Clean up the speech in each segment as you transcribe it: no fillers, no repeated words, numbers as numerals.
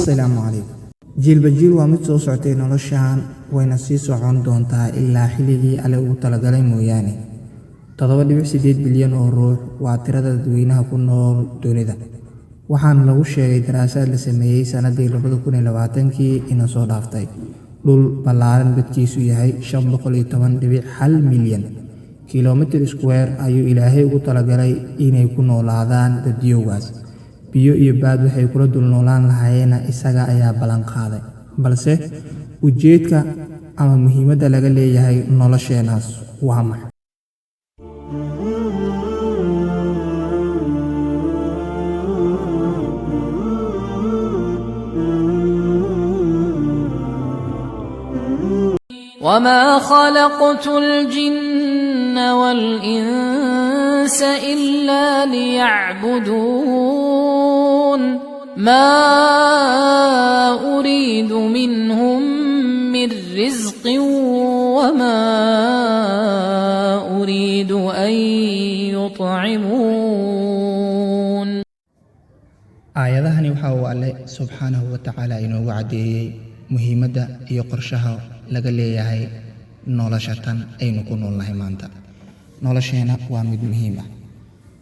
Assalaamu calaykum. Jiilba jiil waa mid soo socotay noloshaan wayna sii socon doontaa ilaa xilligii Alle ugu talagalay mooyaane. 7.8 bilyan oo ruux waa tirada dadweynaha ku nool dunida. Waxaana lagu sheegay daraasad la sameeyay sanadii 2020kii ina soo dhaaftay. Dhul ballaaran badkiisu yahay 510.1 milyan kiiloomitir square ayuu Ilaahay ugu talagalay inay ku noolaadaan dadyowgaas. Biyo iyo baad waxay kula dul noolaan lahaayeen isaga ayaa ballan qaaday. Balse ujeedka ama muhiimadda laga leeyahay nolosheenaas waa maxay? وما خلقت الجن والإنس إلا ليعبدون ما أريد منهم من رزق وما أريد أن يطعمون. aayadahani waxa uu Alle subxaanahu wa ta'ala inoogu cadeeyay muhiimadda iyo qorshaha laga leeyahay nolosha tan aynu ku noolnahay maanta. Nolosheena waa mid muhiim ah.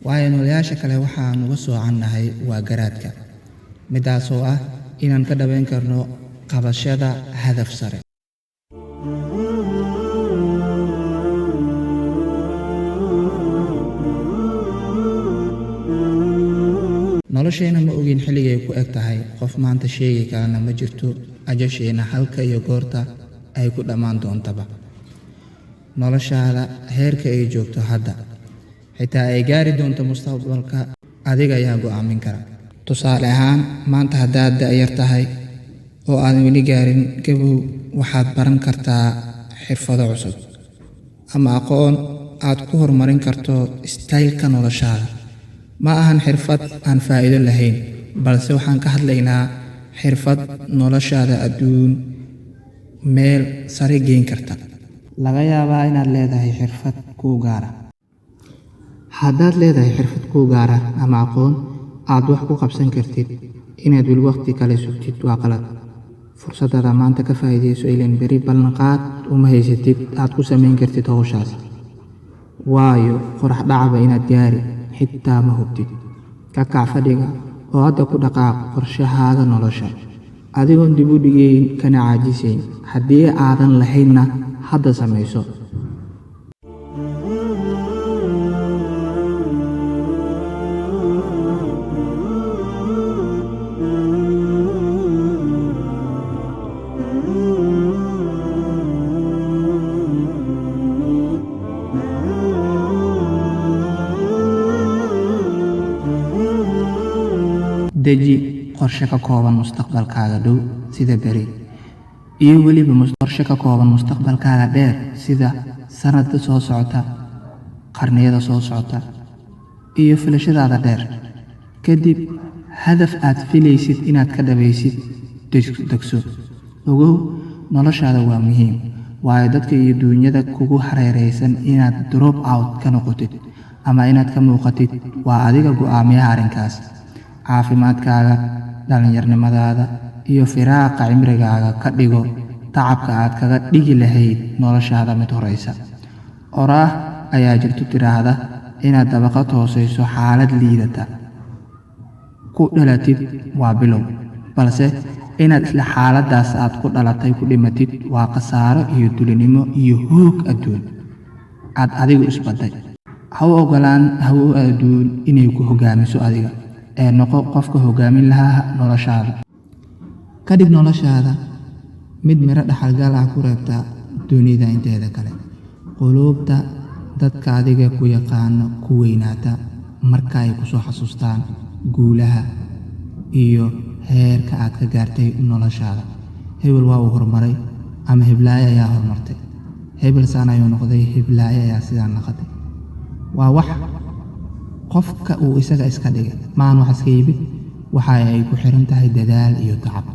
waayo nolosha kale waxaan uga soocannahay waa garaadka, midaasoo ah inaan ka dhaweyn karno qabashada hadaf sare. nolosheena ma ogin xilligay ku eg tahay, qof maanta sheegi karana ma jirto ajasheena halka iyo goorta ay ku dhammaan doontaba. noloshaada heerka ay joogto hadda xitaa ay gaari doonto mustaqbalka adiga ayaa go'aamin kara. tusaale ahaan, maanta haddaad da'yar tahay oo aadan weli gaarin gabow, waxaad baran kartaa xirfado cusub ama aqoon aad ku horumarin karto istaylka noloshaada. ma ahan xirfad aan faa'iido lahayn, balse waxaan ka hadlaynaa xirfad noloshaada adduun meel sare geyn karta. laga yaabaa inaad leedahay xirfad kuu gaara. haddaad leedahay xirfad kuu gaara ama aqoon aad wax ku qabsan kartid, inaad weli waqti kale sugtid waa qalad. fursadada maanta ka faa'iidayso, ileen beri ballanqaad uma haysatid aad ku samayn kartid hawshaas. waayo qorax dhacaba inaad gaari xitaa ma hubtid. ka kac fadhiga oo hadda ku dhaqaaq qorshahaaga nolosha, adigoon dib u dhigayn kana caajisayn. haddii aadan lahaynna hadda samayso. deji qorshe ka kooban mustaqbalkaaga dhow sida beri, iyo weliba qorshe ka kooban mustaqbalkaaga dheer sida sanadka soo socota, qarniyada soo socota, iyo filashadaada dheer. kadib hadaf aad filaysid inaad ka dhabaysid degso. ogow, noloshaada waa muhiim, waayo dadka iyo duunyada kugu hareeraysan inaad drop out ka noqotid ama inaad ka muuqatid waa adiga go'aamiyaha arrinkaas. caafimaadkaaga, dhallinyarnimadaada iyo firaaqa cimrigaaga ka dhigo tacabka aad kaga dhigi lahayd noloshaada mid horeysa. oraah ayaa jirto tiraahda inaad dabaqa toosayso xaalad liidata ku dhalatid waa bilow, balse inaad isla xaaladaas aad ku dhalatay ku dhimatid waa khasaaro iyo dulinimo iyo hoog adduun aad adigu isbaday. ha u ogolaan hawo adduun inay ku hogaamiso adiga, ee noqo qofka hogaamin lahaa noloshaada. ka dhig noloshaada mid miro dhaxalgal ah ku reebta dunida inteeda kale. quluubta dadka adiga ku yaqaano ku weynaata marka ay ku soo xasuustaan guulaha iyo heerka aad ka gaartay noloshaada. hebel waa uu horumaray ama heblaayo ayaa horumartay. hebel saan ayuu noqday, heblaayo ayaa sidaan noqotay. waa wax qofka uu isaga iska dhigay, maan wax iska yimid. waxa ay ku xiran tahay dadaal iyo tacab.